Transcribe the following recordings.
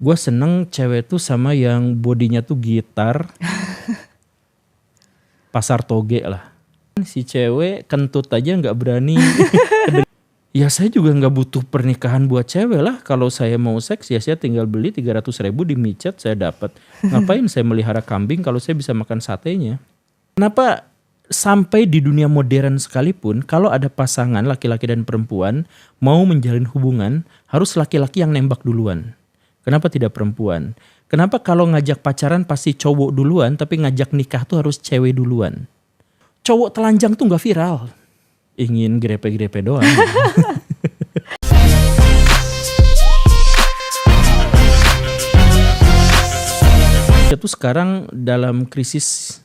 Gue seneng cewek tuh sama yang bodinya tuh gitar, pasar toge lah. Si cewek kentut aja nggak berani. Ya saya juga nggak butuh pernikahan buat cewek lah. Kalau saya mau seks ya saya tinggal beli 300.000 di micet saya dapat. Ngapain saya melihara kambing kalau saya bisa makan satenya? Kenapa sampai di dunia modern sekalipun kalau ada pasangan laki-laki dan perempuan mau menjalin hubungan harus laki-laki yang nembak duluan? Kenapa tidak perempuan? Kenapa kalau ngajak pacaran pasti cowok duluan tapi ngajak nikah tuh harus cewek duluan? Cowok telanjang tuh nggak viral. Ingin grepe-grepe doang. Itu sekarang dalam krisis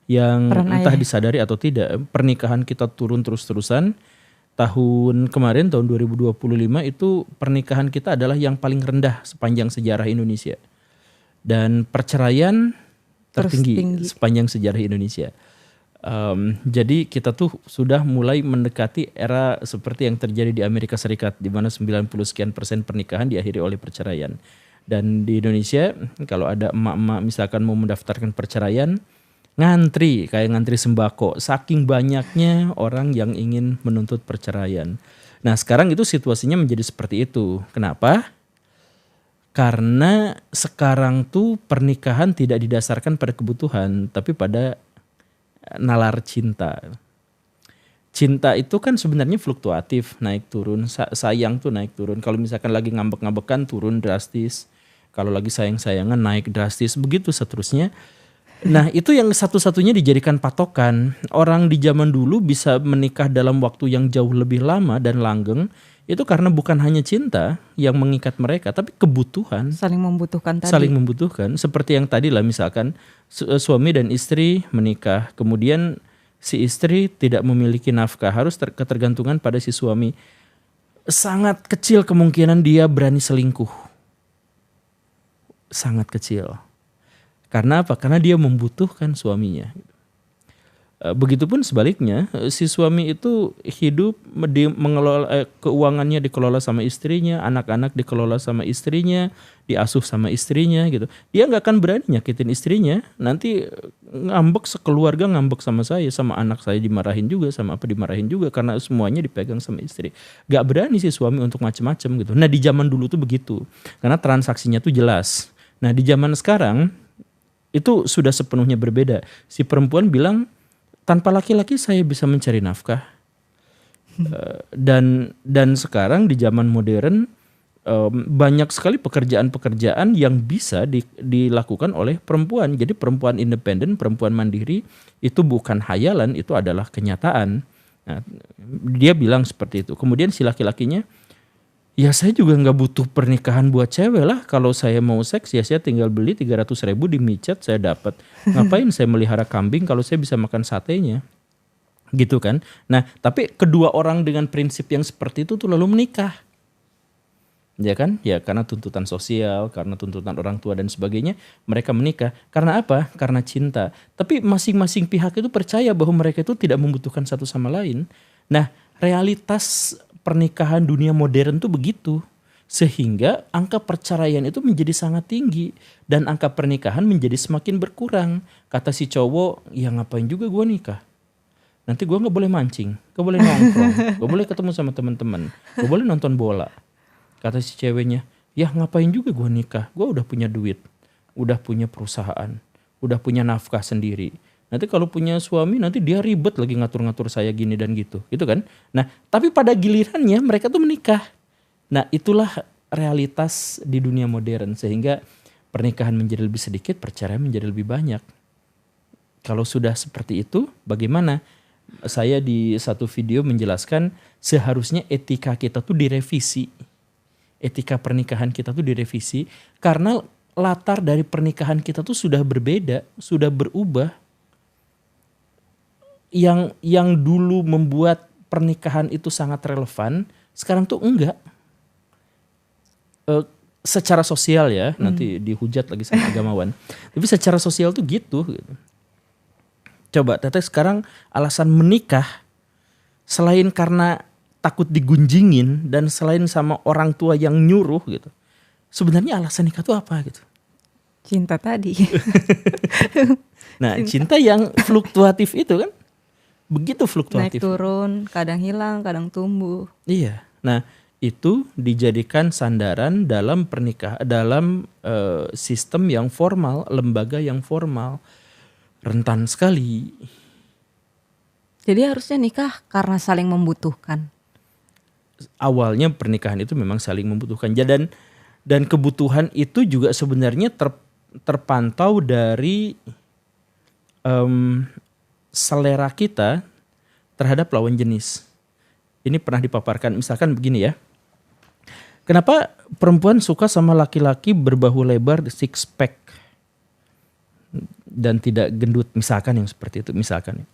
yang entah disadari atau tidak, pernikahan kita turun terus-terusan. Tahun kemarin, tahun 2025 itu pernikahan kita adalah yang paling rendah sepanjang sejarah Indonesia. Dan perceraian tertinggi sepanjang sejarah Indonesia. Jadi kita tuh sudah mulai mendekati era seperti yang terjadi di Amerika Serikat, di mana 90 sekian persen pernikahan diakhiri oleh perceraian. Dan di Indonesia kalau ada emak-emak misalkan mau mendaftarkan perceraian, ngantri kayak ngantri sembako, saking banyaknya orang yang ingin menuntut perceraian. Nah sekarang itu situasinya menjadi seperti itu. Kenapa? Karena sekarang tuh pernikahan tidak didasarkan pada kebutuhan, tapi pada nalar cinta. Cinta itu kan sebenarnya fluktuatif, naik turun. Sayang tuh naik turun. Kalau misalkan lagi ngambek-ngambekan turun drastis. Kalau lagi sayang-sayangan naik drastis. Begitu seterusnya. Nah itu yang satu-satunya dijadikan patokan. Orang di zaman dulu bisa menikah dalam waktu yang jauh lebih lama dan langgeng. Itu karena bukan hanya cinta yang mengikat mereka, tapi kebutuhan. Saling membutuhkan tadi. Saling membutuhkan. Seperti yang tadi lah misalkan suami dan istri menikah. Kemudian si istri tidak memiliki nafkah. Harus ketergantungan pada si suami. Sangat kecil kemungkinan dia berani selingkuh. Sangat kecil. Karena apa? Karena dia membutuhkan suaminya. Begitupun sebaliknya, si suami itu hidup mengelola keuangannya dikelola sama istrinya, anak-anak dikelola sama istrinya, diasuh sama istrinya gitu. Dia nggak akan berani nyakitin istrinya. Nanti ngambek sekeluarga, ngambek sama saya, sama anak saya dimarahin juga, sama apa dimarahin juga karena semuanya dipegang sama istri. Gak berani si suami untuk macem-macem gitu. Nah di zaman dulu tuh begitu, karena transaksinya tuh jelas. Nah di zaman sekarang itu sudah sepenuhnya berbeda. Si perempuan bilang, tanpa laki-laki saya bisa mencari nafkah. Dan sekarang di zaman modern banyak sekali pekerjaan-pekerjaan yang bisa dilakukan oleh perempuan. Jadi perempuan independen, perempuan mandiri itu bukan hayalan, itu adalah kenyataan. Nah, dia bilang seperti itu. Kemudian si laki-lakinya, ya saya juga nggak butuh pernikahan buat cewek lah. Kalau saya mau seks ya saya tinggal beli 300.000 di micet saya dapat. Ngapain saya melihara kambing kalau saya bisa makan satenya? Gitu kan. Nah tapi kedua orang dengan prinsip yang seperti itu tuh lalu menikah. Ya kan? Ya karena tuntutan sosial, karena tuntutan orang tua dan sebagainya. Mereka menikah. Karena apa? Karena cinta. Tapi masing-masing pihak itu percaya bahwa mereka itu tidak membutuhkan satu sama lain. Nah realitas pernikahan dunia modern tuh begitu. Sehingga angka perceraian itu menjadi sangat tinggi. Dan angka pernikahan menjadi semakin berkurang. Kata si cowok, ya ngapain juga gue nikah. Nanti gue gak boleh mancing, gak boleh nongkrong, gak boleh ketemu sama teman-teman, gak boleh nonton bola. Kata si ceweknya, ya ngapain juga gue nikah. Gue udah punya duit, udah punya perusahaan, udah punya nafkah sendiri. Nanti kalau punya suami nanti dia ribet lagi ngatur-ngatur saya gini dan gitu kan. Nah tapi pada gilirannya mereka tuh menikah. Nah itulah realitas di dunia modern. Sehingga pernikahan menjadi lebih sedikit, perceraian menjadi lebih banyak. Kalau sudah seperti itu bagaimana? Saya di satu video menjelaskan seharusnya etika kita tuh direvisi. Etika pernikahan kita tuh direvisi. Karena latar dari pernikahan kita tuh sudah berbeda, sudah berubah. Yang dulu membuat pernikahan itu sangat relevan, sekarang tuh enggak. Secara sosial ya, nanti dihujat lagi sama agamawan. Tapi secara sosial tuh gitu. Coba Teteh sekarang alasan menikah selain karena takut digunjingin dan selain sama orang tua yang nyuruh gitu. sebenarnya alasan nikah itu apa gitu. Cinta tadi. Nah, cinta yang fluktuatif itu kan, begitu Naik fluktuatif. turun, kadang hilang, kadang tumbuh. Iya. Nah, itu dijadikan sandaran dalam pernikahan, dalam sistem yang formal, lembaga yang formal. Rentan sekali. Jadi harusnya nikah karena saling membutuhkan. Awalnya pernikahan itu memang saling membutuhkan. Dan kebutuhan itu juga sebenarnya terpantau dari selera kita terhadap lawan jenis. Ini pernah dipaparkan, misalkan begini ya. Kenapa perempuan suka sama laki-laki berbahu lebar, six pack dan tidak gendut, misalkan yang seperti itu, misalkan.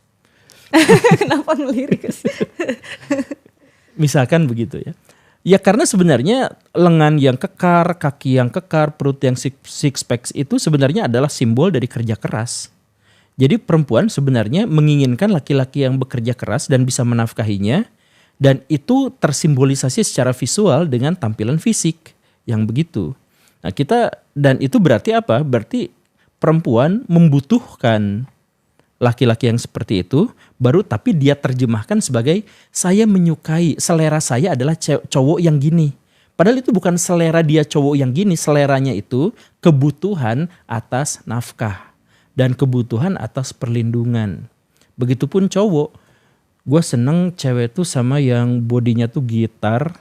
Kenapa ngelirik? Misalkan begitu ya. Ya karena sebenarnya lengan yang kekar, kaki yang kekar, perut yang six pack itu sebenarnya adalah simbol dari kerja keras. Jadi perempuan sebenarnya menginginkan laki-laki yang bekerja keras dan bisa menafkahinya. Dan itu tersimbolisasi secara visual dengan tampilan fisik yang begitu. Nah dan itu berarti apa? Berarti perempuan membutuhkan laki-laki yang seperti itu, baru tapi dia terjemahkan sebagai saya menyukai, selera saya adalah cowok yang gini. Padahal itu bukan selera dia cowok yang gini, seleranya itu kebutuhan atas nafkah dan kebutuhan atas perlindungan. Begitupun cowok, gue seneng cewek tuh sama yang bodinya tuh gitar,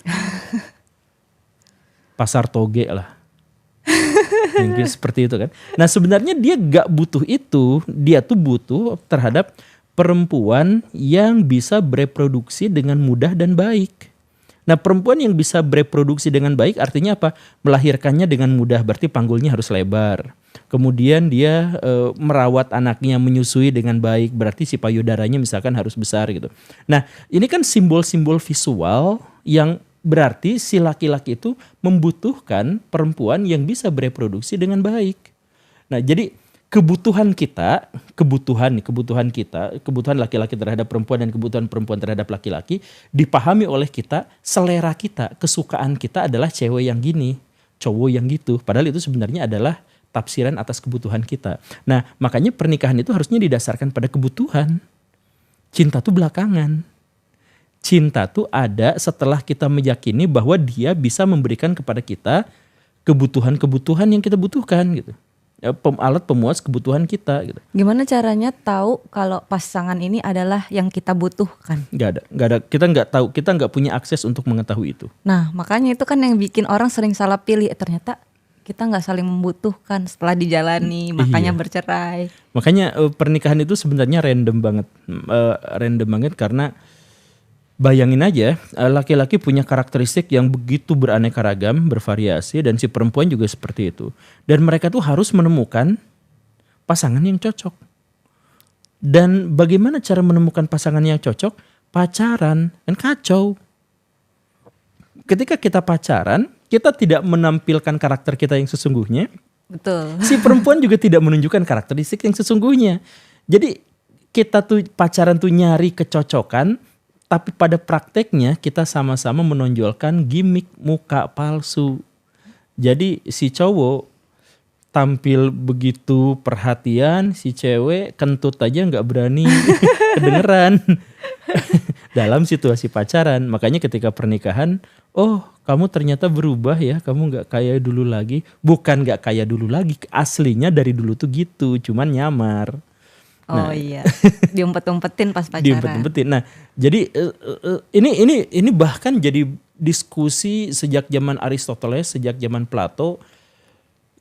pasar toge lah. Mungkin seperti itu kan. Nah sebenarnya dia gak butuh itu. Dia tuh butuh terhadap perempuan yang bisa bereproduksi dengan mudah dan baik. Nah perempuan yang bisa bereproduksi dengan baik artinya apa? Melahirkannya dengan mudah, berarti panggulnya harus lebar. Kemudian dia merawat anaknya, menyusui dengan baik, berarti si payudaranya misalkan harus besar gitu. Nah ini kan simbol-simbol visual yang berarti si laki-laki itu membutuhkan perempuan yang bisa bereproduksi dengan baik. Nah, jadi kebutuhan laki-laki terhadap perempuan dan kebutuhan perempuan terhadap laki-laki dipahami oleh kita, selera kita, kesukaan kita adalah cewek yang gini, cowok yang gitu. Padahal itu sebenarnya adalah tafsiran atas kebutuhan kita. Nah, makanya pernikahan itu harusnya didasarkan pada kebutuhan. Cinta tuh belakangan. Cinta tuh ada setelah kita meyakini bahwa dia bisa memberikan kepada kita kebutuhan-kebutuhan yang kita butuhkan gitu. Alat pemuas kebutuhan kita gitu. Gimana caranya tahu kalau pasangan ini adalah yang kita butuhkan? Gak ada. Kita nggak tahu, kita nggak punya akses untuk mengetahui itu. Nah makanya itu kan yang bikin orang sering salah pilih. Ternyata kita nggak saling membutuhkan setelah dijalani, makanya bercerai. Makanya pernikahan itu sebenarnya random banget karena bayangin aja, laki-laki punya karakteristik yang begitu beraneka ragam, bervariasi, dan si perempuan juga seperti itu. Dan mereka tuh harus menemukan pasangan yang cocok. Dan bagaimana cara menemukan pasangan yang cocok? Pacaran, kan kacau. Ketika kita pacaran, kita tidak menampilkan karakter kita yang sesungguhnya. Betul. Si perempuan juga tidak menunjukkan karakteristik yang sesungguhnya. Jadi kita tuh pacaran tuh nyari kecocokan, tapi pada prakteknya kita sama-sama menonjolkan gimmick muka palsu. Jadi si cowok tampil begitu perhatian, si cewek kentut aja nggak berani kedengeran dalam situasi pacaran. Makanya ketika pernikahan, oh kamu ternyata berubah ya, kamu nggak kayak dulu lagi. Bukan nggak kayak dulu lagi, aslinya dari dulu tuh gitu, cuman nyamar. Oh iya, diumpet-umpetin pas pacaran. Diumpet-umpetin. Nah, jadi ini bahkan jadi diskusi sejak zaman Aristoteles, sejak zaman Plato.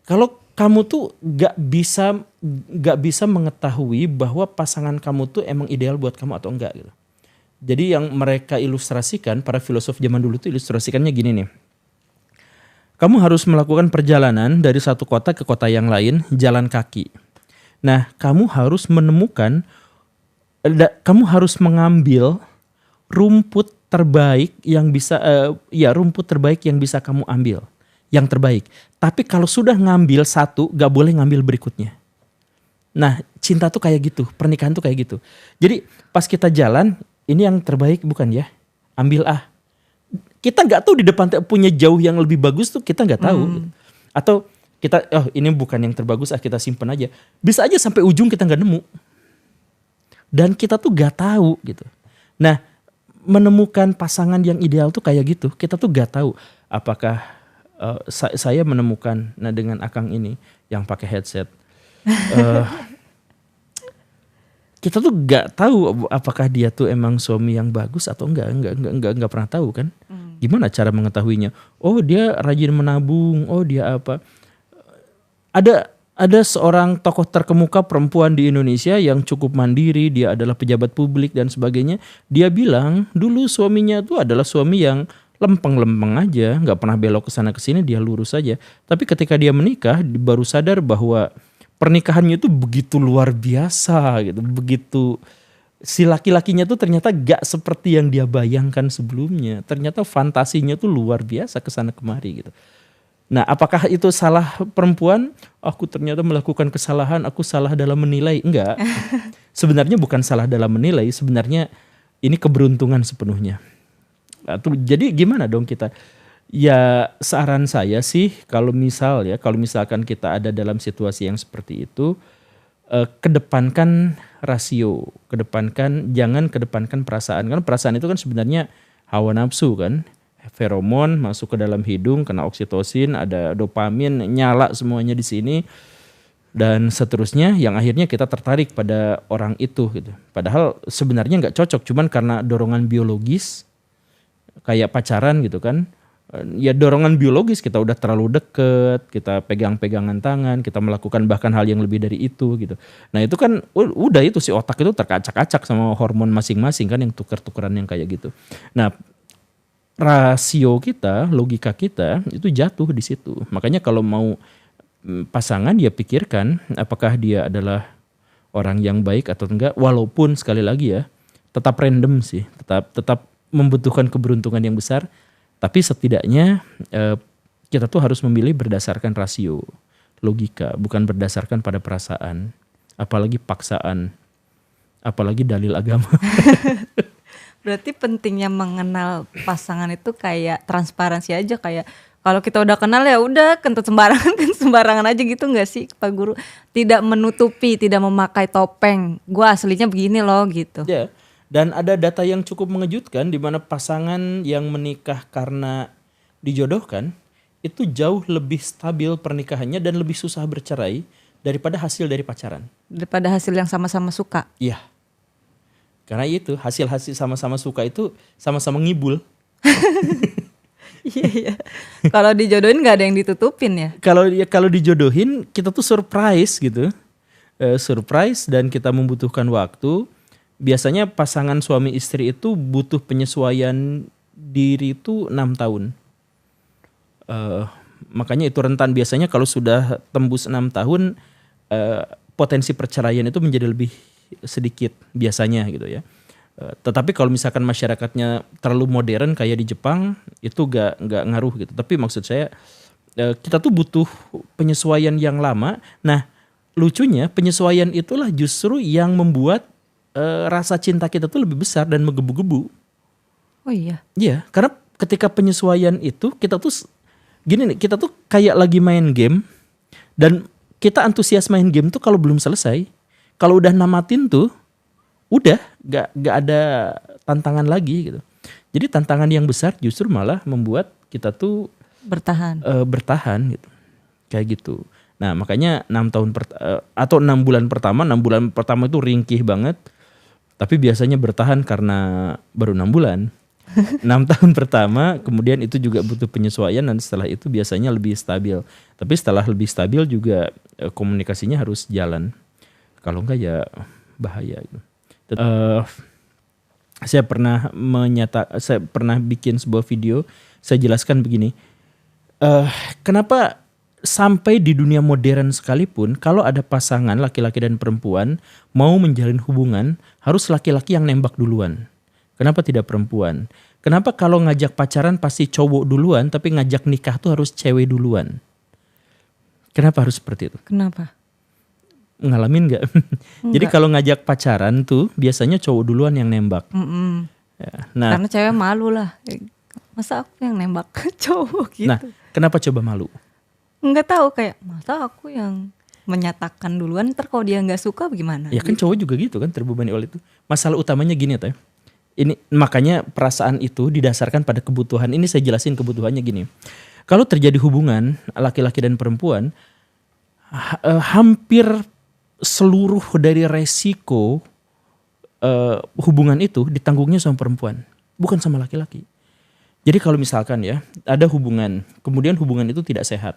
Kalau kamu tuh gak bisa mengetahui bahwa pasangan kamu tuh emang ideal buat kamu atau enggak gitu. Jadi yang mereka ilustrasikan, para filosof zaman dulu tuh ilustrasikannya gini nih. Kamu harus melakukan perjalanan dari satu kota ke kota yang lain, jalan kaki. Nah, kamu harus mengambil rumput terbaik yang bisa kamu ambil, yang terbaik. Tapi kalau sudah ngambil satu, gak boleh ngambil berikutnya. Nah, cinta tuh kayak gitu, pernikahan tuh kayak gitu. Jadi pas kita jalan, ini yang terbaik bukan ya? Ambil Kita nggak tahu di depan punya jauh yang lebih bagus tuh, kita nggak tahu. Atau kita, oh ini bukan yang terbagus, kita simpen aja. Bisa aja sampai ujung kita nggak nemu. Dan kita tuh gak tahu gitu. Nah, menemukan pasangan yang ideal tuh kayak gitu. Kita tuh gak tahu apakah saya menemukan dengan Akang ini yang pakai headset. Kita tuh gak tahu apakah dia tuh emang suami yang bagus atau enggak pernah tahu kan. Gimana cara mengetahuinya? Oh, dia rajin menabung, oh dia apa. Ada seorang tokoh terkemuka perempuan di Indonesia yang cukup mandiri, dia adalah pejabat publik dan sebagainya. Dia bilang dulu suaminya tuh adalah suami yang lempeng-lempeng aja, nggak pernah belok ke sana ke sini, dia lurus saja. Tapi ketika dia menikah, baru sadar bahwa pernikahannya itu begitu luar biasa gitu, begitu si laki-lakinya tuh ternyata gak seperti yang dia bayangkan sebelumnya. Ternyata fantasinya tuh luar biasa ke sana kemari gitu. Nah, apakah itu salah perempuan? Aku ternyata melakukan kesalahan, aku salah dalam menilai. Enggak. Sebenarnya bukan salah dalam menilai, sebenarnya ini keberuntungan sepenuhnya. Jadi gimana dong kita? Ya saran saya sih kalau misalkan kita ada dalam situasi yang seperti itu, kedepankan rasio, jangan kedepankan perasaan. Karena perasaan itu kan sebenarnya hawa nafsu kan. Feromon masuk ke dalam hidung, kena oksitosin, ada dopamin, nyala semuanya di sini dan seterusnya, yang akhirnya kita tertarik pada orang itu gitu. Padahal sebenarnya nggak cocok, cuman karena dorongan biologis kayak pacaran gitu kan. Ya dorongan biologis, kita udah terlalu deket, kita pegang-pegangan tangan, kita melakukan bahkan hal yang lebih dari itu gitu. Nah itu kan udah itu si otak itu terkacak-kacak sama hormon masing-masing kan yang tuker-tukeran yang kayak gitu. Nah rasio kita, logika kita itu jatuh di situ. Makanya kalau mau pasangan ya pikirkan apakah dia adalah orang yang baik atau enggak. Walaupun sekali lagi ya tetap random sih, tetap membutuhkan keberuntungan yang besar. Tapi setidaknya kita tuh harus memilih berdasarkan rasio, logika, bukan berdasarkan pada perasaan, apalagi paksaan, apalagi dalil agama. Berarti pentingnya mengenal pasangan itu kayak transparansi aja, kayak kalau kita udah kenal ya udah kentut sembarangan aja gitu nggak sih Pak Guru? Tidak menutupi, tidak memakai topeng. Gua aslinya begini loh gitu. Ya, dan ada data yang cukup mengejutkan di mana pasangan yang menikah karena dijodohkan itu jauh lebih stabil pernikahannya dan lebih susah bercerai daripada hasil dari pacaran. Daripada hasil yang sama-sama suka. Iya. Karena itu hasil sama-sama suka itu sama-sama ngibul. Iya. Kalau dijodohin nggak ada yang ditutupin ya. Kalau dijodohin kita tuh surprise gitu, surprise dan kita membutuhkan waktu. Biasanya pasangan suami istri itu butuh penyesuaian diri itu 6 tahun. Makanya itu rentan biasanya kalau sudah tembus 6 tahun potensi perceraian itu menjadi lebih sedikit biasanya gitu ya. Tetapi kalau misalkan masyarakatnya terlalu modern kayak di Jepang itu gak ngaruh gitu. Tapi maksud saya kita tuh butuh penyesuaian yang lama. Nah lucunya penyesuaian itulah justru yang membuat rasa cinta kita tuh lebih besar dan menggebu-gebu. Oh iya. Iya, karena ketika penyesuaian itu kita tuh gini nih, kita tuh kayak lagi main game dan kita antusias main game tuh kalau belum selesai. Kalau udah namatin tuh, udah gak ada tantangan lagi gitu. Jadi tantangan yang besar justru malah membuat kita tuh bertahan gitu, kayak gitu. Nah makanya 6 bulan pertama itu ringkih banget, tapi biasanya bertahan karena baru 6 bulan. 6 tahun pertama, kemudian itu juga butuh penyesuaian dan setelah itu biasanya lebih stabil. Tapi setelah lebih stabil juga komunikasinya harus jalan. Kalau enggak ya bahaya. Saya pernah bikin sebuah video. Saya jelaskan begini. Kenapa sampai di dunia modern sekalipun, kalau ada pasangan laki-laki dan perempuan mau menjalin hubungan, harus laki-laki yang nembak duluan. Kenapa tidak perempuan? Kenapa kalau ngajak pacaran pasti cowok duluan, tapi ngajak nikah tuh harus cewek duluan? Kenapa harus seperti itu? Kenapa? Ngalamin nggak? Jadi kalau ngajak pacaran tuh biasanya cowok duluan yang nembak. Ya, nah, karena cewek malu lah. Masa aku yang nembak cowok gitu? Nah, kenapa coba malu? nggak tahu kayak masa aku yang menyatakan duluan, ntar kalau dia nggak suka bagaimana? Ya kan cowok juga gitu kan, terbebani oleh itu. Masalah utamanya gini Teh. Ini makanya perasaan itu didasarkan pada kebutuhan. Ini saya jelasin kebutuhannya gini. Kalau terjadi hubungan laki-laki dan perempuan, hampir seluruh dari resiko hubungan itu ditanggungnya sama perempuan, bukan sama laki-laki. Jadi kalau misalkan ya ada hubungan, kemudian hubungan itu tidak sehat,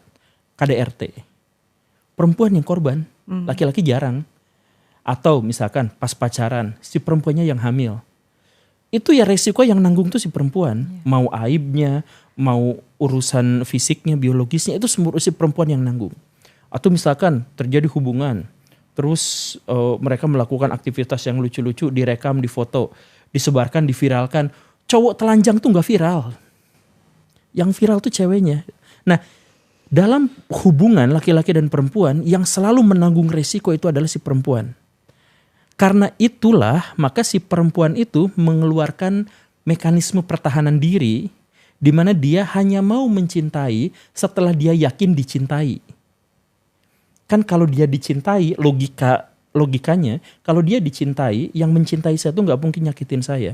KDRT, perempuan yang korban, laki-laki jarang. Atau misalkan pas pacaran, si perempuannya yang hamil, itu ya resiko yang nanggung tuh si perempuan. Mau aibnya, mau urusan fisiknya, biologisnya, itu semua si perempuan yang nanggung. Atau misalkan terjadi hubungan, terus mereka melakukan aktivitas yang lucu-lucu, direkam, difoto, disebarkan, diviralkan. Cowok telanjang tuh gak viral. Yang viral tuh ceweknya. Nah, dalam hubungan laki-laki dan perempuan, yang selalu menanggung resiko itu adalah si perempuan. Karena itulah maka si perempuan itu mengeluarkan mekanisme pertahanan diri di mana dia hanya mau mencintai setelah dia yakin dicintai. Kan kalau dia dicintai, logikanya kalau dia dicintai, yang mencintai saya tuh nggak mungkin nyakitin saya,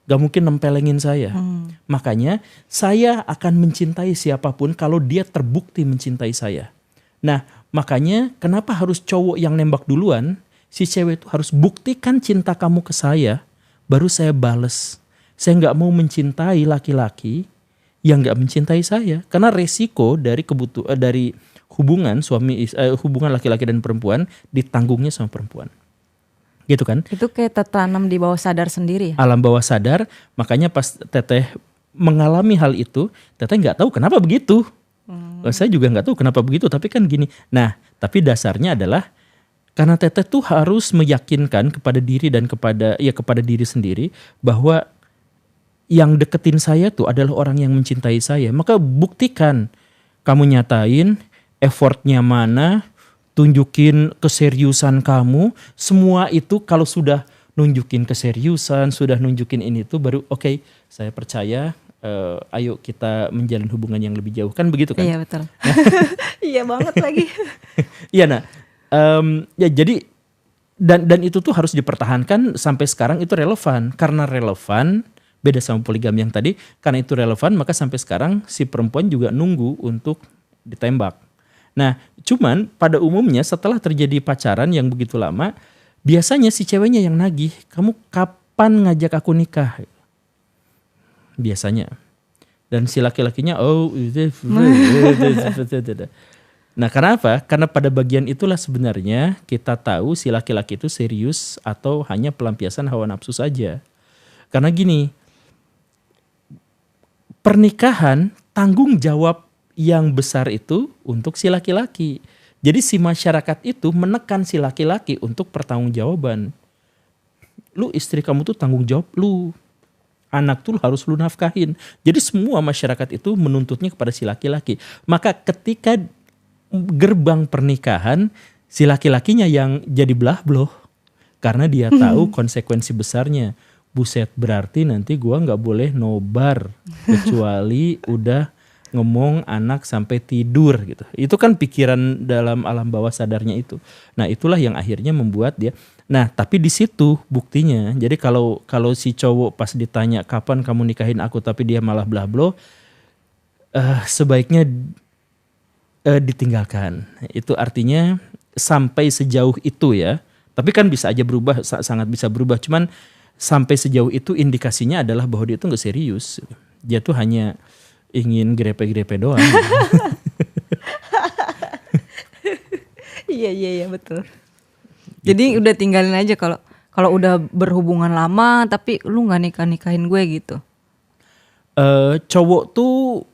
nggak mungkin nempelengin saya. Makanya saya akan mencintai siapapun kalau dia terbukti mencintai saya. Nah makanya kenapa harus cowok yang nembak duluan? Si cewek itu harus buktikan cinta kamu ke saya, baru saya bales. Saya nggak mau mencintai laki-laki yang nggak mencintai saya, karena resiko dari dari hubungan hubungan laki-laki dan perempuan ditanggungnya sama perempuan, gitu kan? Itu kayak tertanam di bawah sadar sendiri ya? Alam bawah sadar, makanya pas Teteh mengalami hal itu, Teteh nggak tahu kenapa begitu. Saya juga nggak tahu kenapa begitu, tapi kan gini. Nah, tapi dasarnya adalah karena Teteh tuh harus meyakinkan kepada diri dan kepada diri sendiri bahwa yang deketin saya tuh adalah orang yang mencintai saya. Maka buktikan, kamu nyatain effortnya mana, tunjukin keseriusan kamu. Semua itu kalau sudah nunjukin keseriusan, sudah nunjukin ini tuh baru oke, saya percaya. Ayo kita menjalin hubungan yang lebih jauh, kan begitu kan? Iya betul. Iya banget lagi. Iya nah. Ya jadi dan itu tuh harus dipertahankan sampai sekarang, itu relevan. Karena relevan, beda sama poligami yang tadi, karena itu relevan maka sampai sekarang si perempuan juga nunggu untuk ditembak. Nah cuman pada umumnya setelah terjadi pacaran yang begitu lama, biasanya si ceweknya yang nagih, kamu kapan ngajak aku nikah? Biasanya. Dan si laki-lakinya Nah kenapa? Karena pada bagian itulah sebenarnya kita tahu si laki-laki itu serius atau hanya pelampiasan hawa nafsu saja. Karena gini, pernikahan tanggung jawab yang besar itu untuk si laki-laki. Jadi si masyarakat itu menekan si laki-laki untuk pertanggungjawaban. Lu istri kamu tuh tanggung jawab lu. Anak tuh harus lu nafkahin. Jadi semua masyarakat itu menuntutnya kepada si laki-laki. Maka ketika gerbang pernikahan, si laki-lakinya yang jadi belah beloh karena dia tahu konsekuensi besarnya. Buset, berarti nanti gua nggak boleh nobar kecuali udah ngomong anak sampai tidur gitu. Itu kan pikiran dalam alam bawah sadarnya itu. Nah itulah yang akhirnya membuat dia. Nah tapi di situ buktinya. Jadi kalau si cowok pas ditanya kapan kamu nikahin aku tapi dia malah belah beloh, sebaiknya ditinggalkan. Itu artinya sampai sejauh itu ya. Tapi kan bisa aja berubah, sangat bisa berubah. Cuman sampai sejauh itu indikasinya adalah bahwa dia tuh gak serius. Dia tuh hanya ingin grepe-grepe doang. Iya betul. Jadi udah tinggalin aja kalau udah berhubungan lama tapi lu nggak nikahin gue gitu. Cowok tuh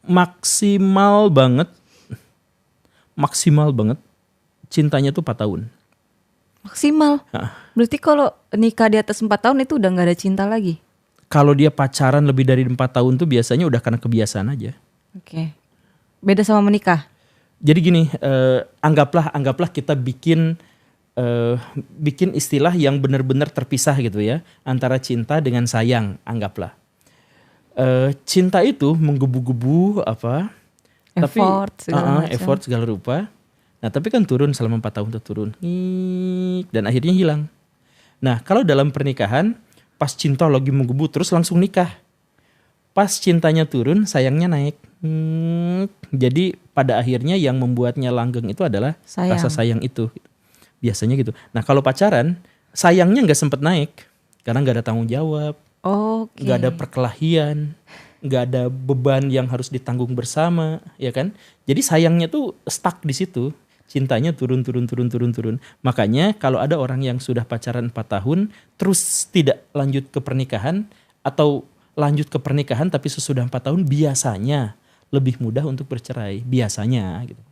maksimal banget cintanya tuh 4 tahun. Maksimal. Berarti kalau nikah di atas 4 tahun itu udah nggak ada cinta lagi. Kalau dia pacaran lebih dari 4 tahun tuh biasanya udah karena kebiasaan aja. Oke. Beda sama menikah. Jadi gini, anggaplah kita bikin istilah yang benar-benar terpisah gitu ya, antara cinta dengan sayang, anggaplah. Cinta itu menggebu-gebu Tapi Effort segala macam. effort segala rupa. Nah tapi kan turun selama 4 tahun tuh turun. Dan akhirnya hilang. Nah kalau dalam pernikahan pas cinta lagi menggebu terus langsung nikah. Pas cintanya turun sayangnya naik. Jadi pada akhirnya yang membuatnya langgeng itu adalah Sayang. rasa sayang itu. Biasanya gitu. Nah kalau pacaran sayangnya nggak sempet naik. Karena nggak ada tanggung jawab. Oke. Nggak ada perkelahian, nggak ada beban yang harus ditanggung bersama, ya kan? Jadi sayangnya tuh stuck di situ, cintanya turun. Makanya kalau ada orang yang sudah pacaran 4 tahun, terus tidak lanjut ke pernikahan atau lanjut ke pernikahan tapi sesudah 4 tahun biasanya lebih mudah untuk bercerai, biasanya gitu.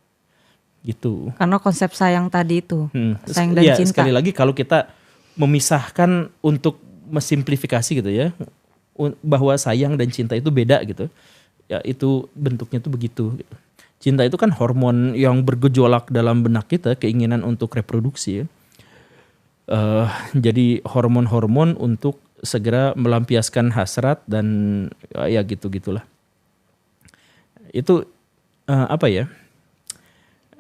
Gitu. Karena konsep sayang tadi itu, sayang dan Ya, cinta. sekali lagi kalau kita memisahkan untuk mesimplifikasi gitu ya, bahwa sayang dan cinta itu beda gitu. Ya itu bentuknya tuh begitu gitu. Cinta itu kan hormon yang bergejolak dalam benak kita, keinginan untuk reproduksi ya. Jadi hormon-hormon untuk segera melampiaskan hasrat dan ya gitu-gitulah. Itu apa ya?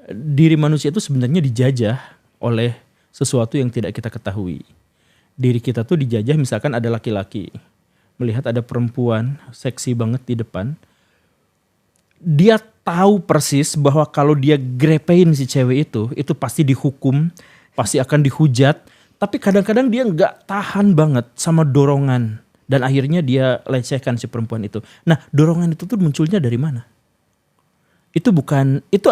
Diri manusia itu sebenarnya dijajah oleh sesuatu yang tidak kita ketahui. Diri kita tuh dijajah, misalkan ada laki-laki melihat ada perempuan seksi banget di depan, dia tahu persis bahwa kalau dia grepein si cewek itu pasti dihukum, pasti akan dihujat, tapi kadang-kadang dia nggak tahan banget sama dorongan dan akhirnya dia lecehkan si perempuan itu. Nah dorongan itu tuh munculnya dari mana? Itu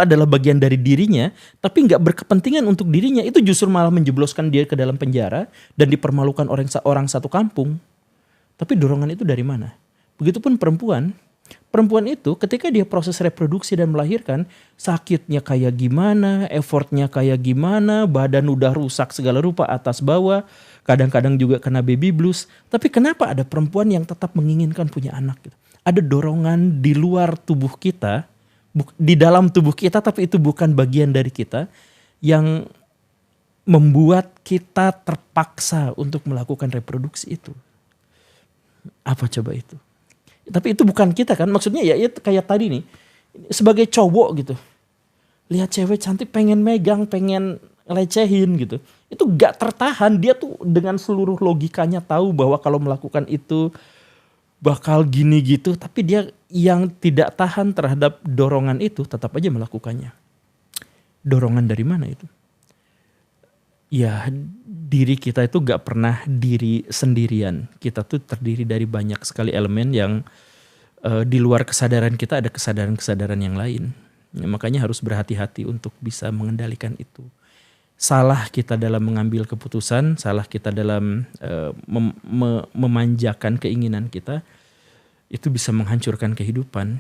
adalah bagian dari dirinya, tapi nggak berkepentingan untuk dirinya. Itu justru malah menjebloskan dia ke dalam penjara dan dipermalukan orang satu kampung. Tapi dorongan itu dari mana? Begitupun perempuan. Perempuan itu ketika dia proses reproduksi dan melahirkan, sakitnya kayak gimana, effortnya kayak gimana, badan udah rusak segala rupa atas bawah, kadang-kadang juga kena baby blues. Tapi kenapa ada perempuan yang tetap menginginkan punya anak gitu? Ada dorongan di luar tubuh kita, di dalam tubuh kita, tapi itu bukan bagian dari kita, yang membuat kita terpaksa untuk melakukan reproduksi itu. Apa coba itu? Tapi itu bukan kita kan, maksudnya ya itu kayak tadi nih, sebagai cowok gitu, lihat cewek cantik pengen megang, pengen lecehin gitu, itu gak tertahan. Dia tuh dengan seluruh logikanya tahu bahwa kalau melakukan itu bakal gini gitu, tapi dia yang tidak tahan terhadap dorongan itu tetap aja melakukannya. Dorongan dari mana itu? Ya diri kita itu gak pernah diri sendirian. Kita tuh terdiri dari banyak sekali elemen yang di luar kesadaran kita ada kesadaran-kesadaran yang lain. Ya, makanya harus berhati-hati untuk bisa mengendalikan itu. Salah kita dalam mengambil keputusan, salah kita dalam memanjakan keinginan kita, itu bisa menghancurkan kehidupan.